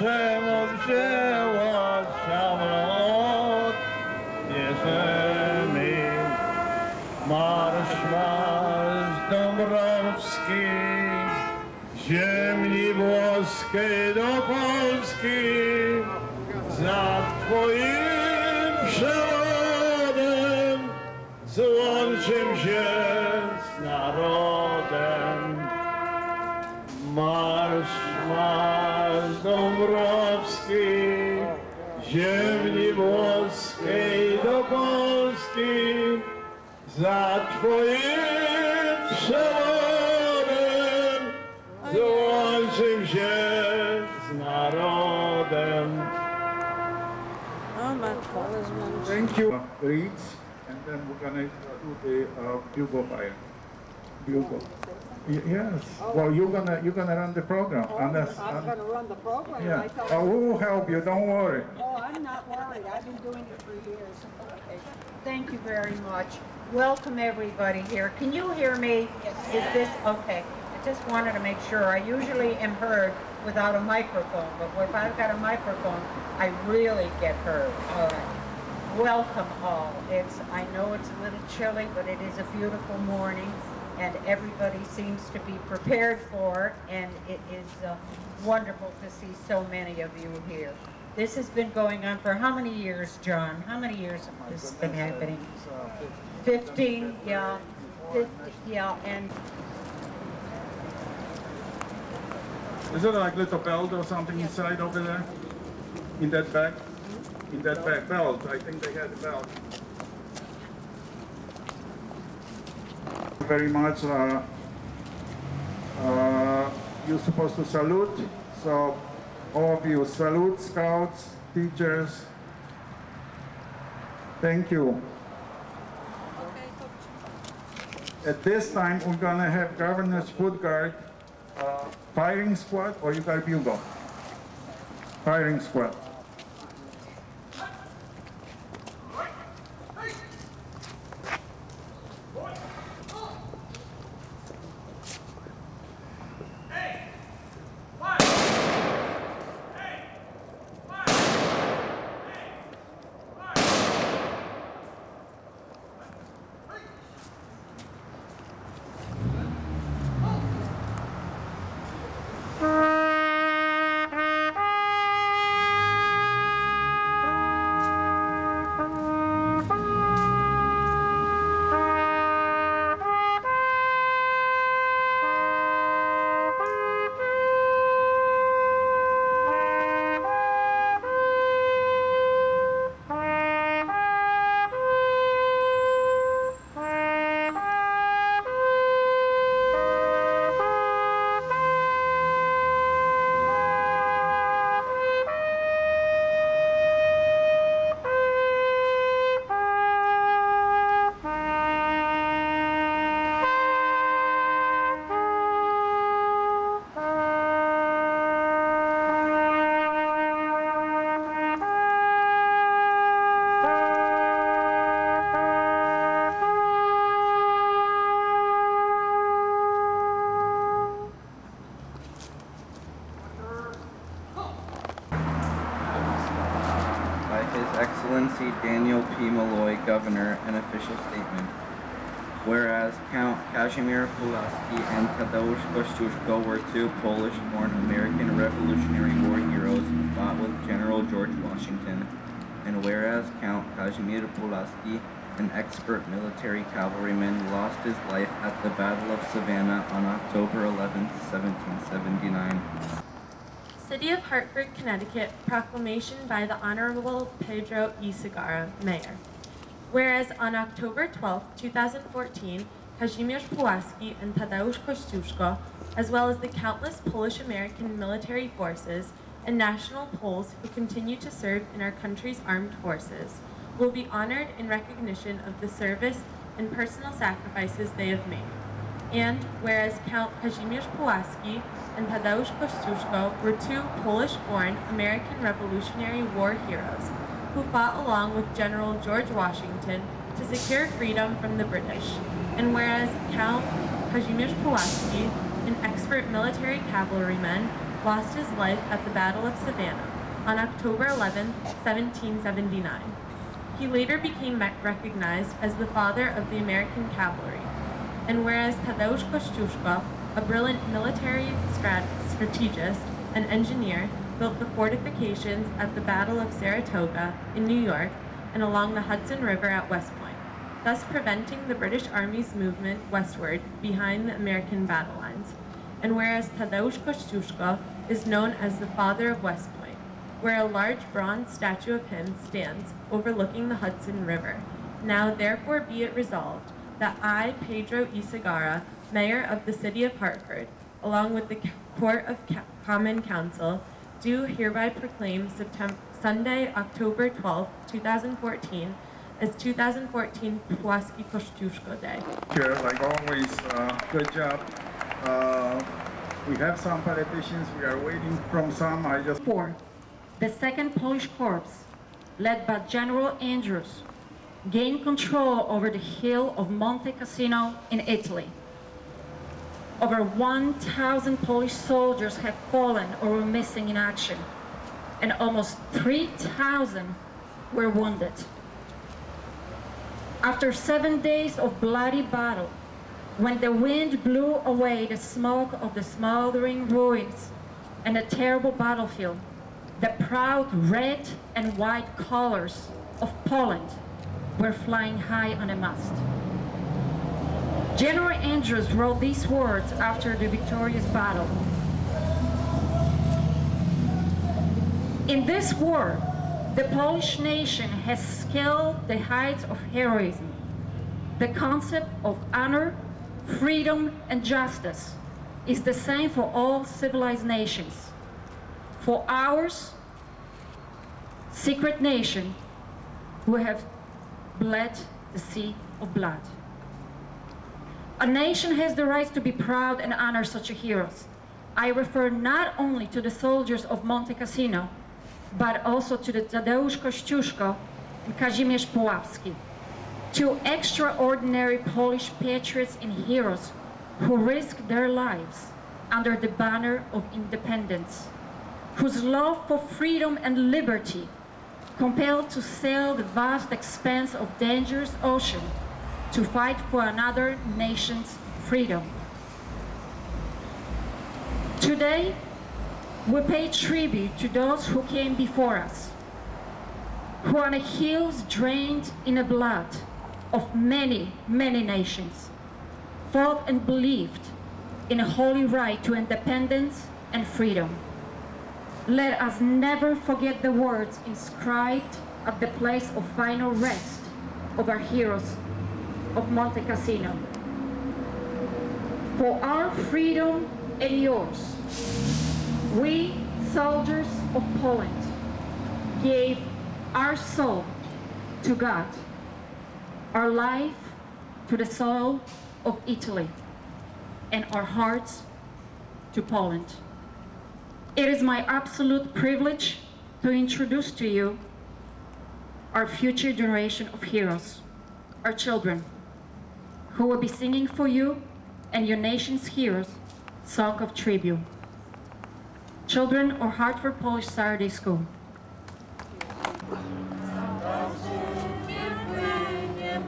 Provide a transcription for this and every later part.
czemu wzięła samolot, bierze mi marsz, marsz Dąbrowski, ziemi włoskiej do Polski, za twoim przewodem złączym się z narodem. Marsz, marsz Dąbrowski, ziemi włoskiej do Polski, za twoim przewodem złączym się z narodem. Thank you, Reeds, and then we're gonna do the bugle fire. Bugle. Yes. Well, you're gonna run the program. Oh, I'm going to run the program. Yeah. I thought We'll help you. Don't worry. Oh, I'm not worried. I've been doing it for years. Okay. Thank you very much. Welcome everybody here. Can you hear me? Is this okay? I just wanted to make sure. I usually am heard without a microphone, but if I've got a microphone, I really get heard. All right. Welcome all. I know it's a little chilly, but it is a beautiful morning, and everybody seems to be prepared for it, and it is wonderful to see so many of you here. This has been going on for how many years, John? How many years has this been happening? 15, yeah. 50, yeah, and Is there like little belt or something inside over there? In that bag? In that bag belt. I think they had a belt. Thank you very much. You're supposed to salute. So all of you salute, scouts, teachers. Thank you. At this time, we're gonna have Governor's Foot Guard firing squad, or you got bugle? Firing squad. Excellency Daniel P. Malloy, Governor, an official statement. Whereas Count Kazimierz Pulaski and Tadeusz Kościuszko were two Polish-born American Revolutionary War heroes who fought with General George Washington. And whereas Count Kazimierz Pulaski, an expert military cavalryman, lost his life at the Battle of Savannah on October 11, 1779. City of Hartford, Connecticut, proclamation by the Honorable Pedro E. Segarra, Mayor. Whereas on October 12, 2014, Kazimierz Pulaski and Tadeusz Kościuszko, as well as the countless Polish-American military forces and national Poles who continue to serve in our country's armed forces, will be honored in recognition of the service and personal sacrifices they have made. And whereas Count Kazimierz Pulaski and Tadeusz Kościuszko were two Polish-born American Revolutionary War heroes who fought along with General George Washington to secure freedom from the British. And whereas Count Kazimierz Pulaski, an expert military cavalryman, lost his life at the Battle of Savannah on October 11, 1779. He later became recognized as the father of the American cavalry. And whereas Tadeusz Kościuszko, a brilliant military strategist and engineer, built the fortifications at the Battle of Saratoga in New York and along the Hudson River at West Point, thus preventing the British Army's movement westward behind the American battle lines. And whereas Tadeusz Kościuszko is known as the father of West Point, where a large bronze statue of him stands overlooking the Hudson River. Now therefore be it resolved that I, Pedro Isagara, Mayor of the City of Hartford, along with the Court of Common Council, do hereby proclaim Sunday, October 12, 2014, as 2014 Pulaski Kościuszko Day. Chair, like always, good job. We have some politicians, we are waiting from some. The 2nd Polish Corps, led by General Andrews, gained control over the hill of Monte Cassino in Italy. Over 1,000 Polish soldiers have fallen or were missing in action, and almost 3,000 were wounded. After 7 days of bloody battle, when the wind blew away the smoke of the smoldering ruins and the terrible battlefield, the proud red and white colors of Poland were flying high on a mast. General Andrews wrote these words after the victorious battle. In this war, the Polish nation has scaled the heights of heroism. The concept of honor, freedom, and justice is the same for all civilized nations. For ours, secret nation, we have bled the sea of blood. A nation has the right to be proud and honor such heroes. I refer not only to the soldiers of Monte Cassino, but also to the Tadeusz Kościuszko and Kazimierz Puławski, two extraordinary Polish patriots and heroes who risked their lives under the banner of independence, whose love for freedom and liberty compelled to sail the vast expanse of dangerous ocean to fight for another nation's freedom. Today, we pay tribute to those who came before us, who on the hills drained in the blood of many, many nations, fought and believed in a holy right to independence and freedom. Let us never forget the words inscribed at the place of final rest of our heroes of Monte Cassino. For our freedom and yours, we, soldiers of Poland, gave our soul to God, our life to the soul of Italy, and our hearts to Poland. It is my absolute privilege to introduce to you our future generation of heroes, our children, who will be singing for you and your nation's heroes song of tribute. Children of Hartford Polish Saturday School.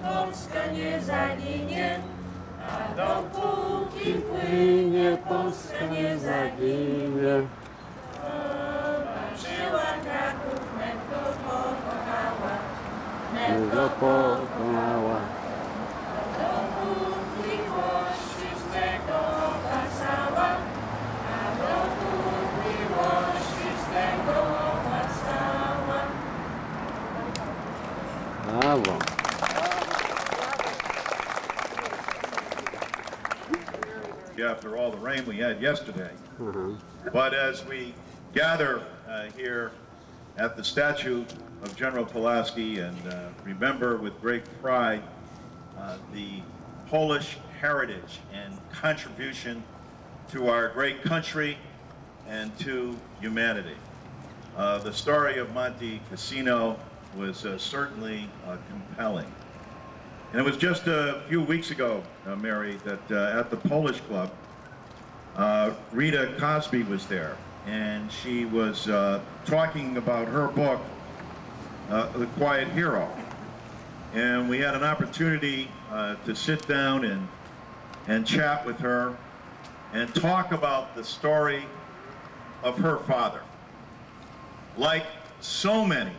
Polska nie zaginie, a dopóki płynie, Polska nie zaginie. Zobaczyła Kraków, wnet go pokochała, wnet go pokonała. Dopóki miłości z tego pasała, a dopóki miłości z tego pasała. Brawo. After all the rain we had yesterday. But as we gather here at the statue of General Pulaski and remember with great pride the Polish heritage and contribution to our great country and to humanity. The story of Monte Cassino was certainly compelling. And it was just a few weeks ago, Mary, that at the Polish Club, Rita Cosby was there. and she was talking about her book, The Quiet Hero. And we had an opportunity to sit down and chat with her and talk about the story of her father. Like so many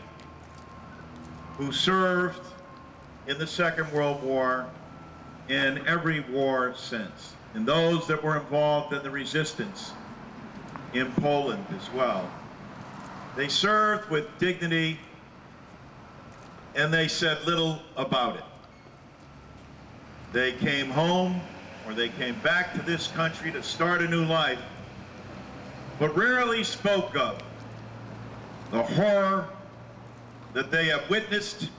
who served in the Second World War, in every war since, and those that were involved in the resistance in Poland as well. They served with dignity, and they said little about it. They came home, or they came back to this country to start a new life, but rarely spoke of the horror that they have witnessed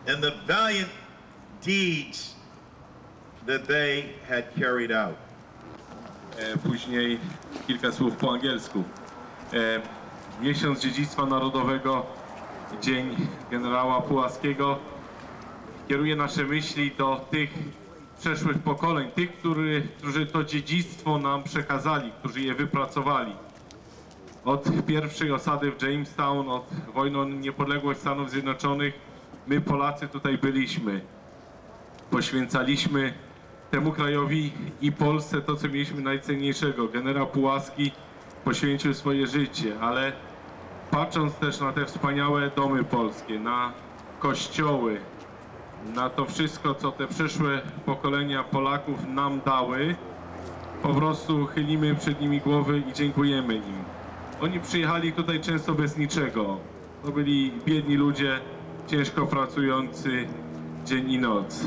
and the valiant deeds that they had carried out. Później kilka słów po angielsku. Miesiąc Dziedzictwa Narodowego, Dzień Generała Pułaskiego kieruje nasze myśli do tych przeszłych pokoleń, tych, którzy to dziedzictwo nam przekazali, którzy je wypracowali. Od pierwszej osady w Jamestown, od wojny o niepodległość Stanów Zjednoczonych, my Polacy tutaj byliśmy. Poświęcaliśmy temu krajowi i Polsce to, co mieliśmy najcenniejszego. Generał Pułaski poświęcił swoje życie, ale patrząc też na te wspaniałe domy polskie, na kościoły, na to wszystko, co te przyszłe pokolenia Polaków nam dały, po prostu chylimy przed nimi głowy i dziękujemy im. Oni przyjechali tutaj często bez niczego. To byli biedni ludzie, ciężko pracujący dzień i noc.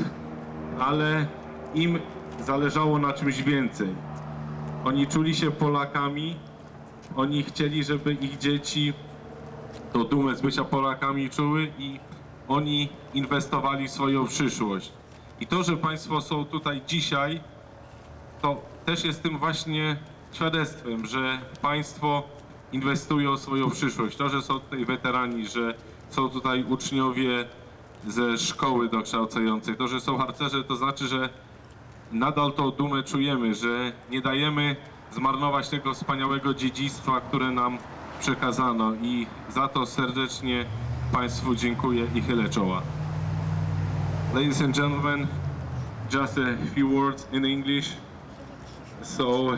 Ale im zależało na czymś więcej. Oni czuli się Polakami, oni chcieli, żeby ich dzieci tą dumę z bycia Polakami czuły i oni inwestowali w swoją przyszłość. I to, że Państwo są tutaj dzisiaj, to też jest tym właśnie świadectwem, że Państwo inwestują w swoją przyszłość. To, że są tutaj weterani, że są tutaj uczniowie ze szkoły dokształcającej, to, że są harcerze, to znaczy, że nadal tą dumę czujemy, że nie dajemy zmarnować tego wspaniałego dziedzictwa, które nam przekazano i za to serdecznie Państwu dziękuję i chylę czoła. Ladies and gentlemen, just a few words in English. So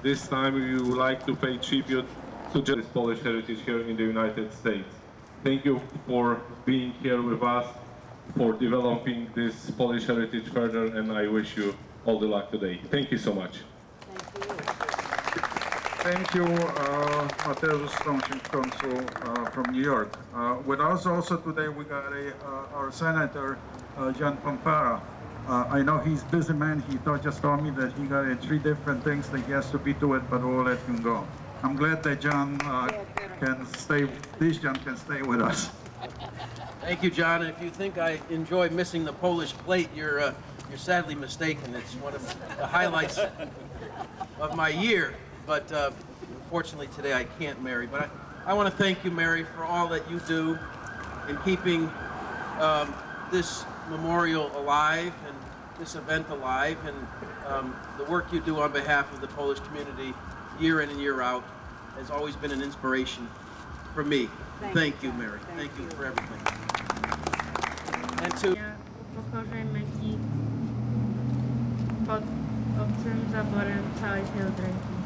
this time we would like to pay tribute to this Polish heritage here in the United States. Thank you for being here with us, for developing this Polish heritage further, and I wish you all the luck today. Thank you so much. Thank you, Mateusz Stąsień-Konsul from New York. With us also today we got our Senator, John Pompara. I know he's a busy man. He just told me that he got 3 different things that he has to be to it, but we'll let him go. I'm glad that John can stay with us. Thank you, John. And if you think I enjoy missing the Polish plate, you're sadly mistaken. It's one of the highlights of my year. But unfortunately today I can't, Mary. But I want to thank you, Mary, for all that you do in keeping this memorial alive and this event alive, and the work you do on behalf of the Polish community year in and year out has always been an inspiration for me. Thank you, Mary. Thank you for everything. And to Pokorzejmy ci pod obcym zaborem całej tej udręki.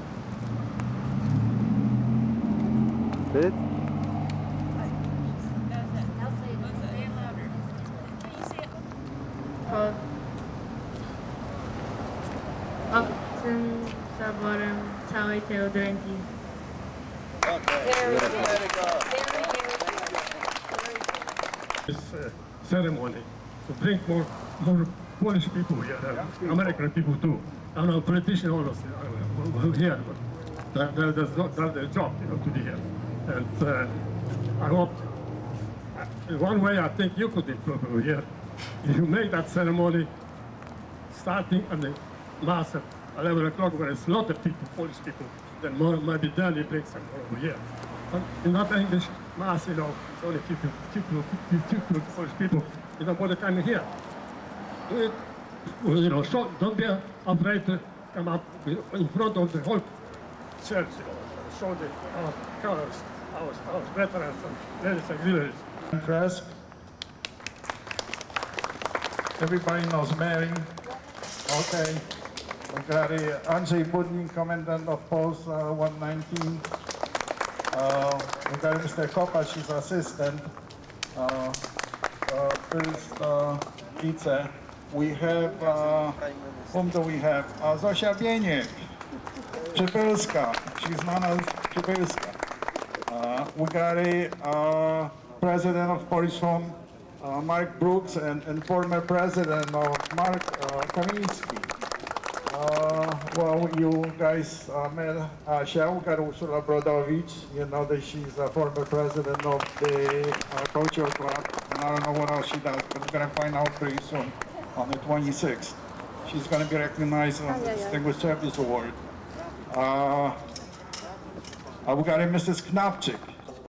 Pod obcym zaborem całej tej udręki. This ceremony to bring more Polish people here, American people too. I'm not a politician, honestly, here, but that's their job, to be here. And I hope, in one way, I think you could improve here. If you make that ceremony starting at the mass at 11 o'clock, where it's a lot of people, Polish people, then maybe then you bring some over here. But not English mass, it's only few Polish people, you don't want to come here. Do it, don't be afraid to come up in front of the whole church, show the colors, our veterans and ladies auxiliaries. Kresk. Everybody knows Mary. Okay. We got Andrzej Budnik, Commandant of Post 119. We got Mr. Kopacz, his assistant. First Vice. We have, whom do we have? Zosia Bieniek, Przybylska. She's known as Przybylska. We got a president of Polish Home, Mark Brooks, and former president of Mark Kamiński. Well, you guys met Shell, got Ursula Brodowicz. You know that she's a former president of the Cultural Club, and I don't know what else she does, but we're going to find out pretty soon on the 26th. She's going to be recognized on the Distinguished Service Award. We got a Mrs. Knapczyk.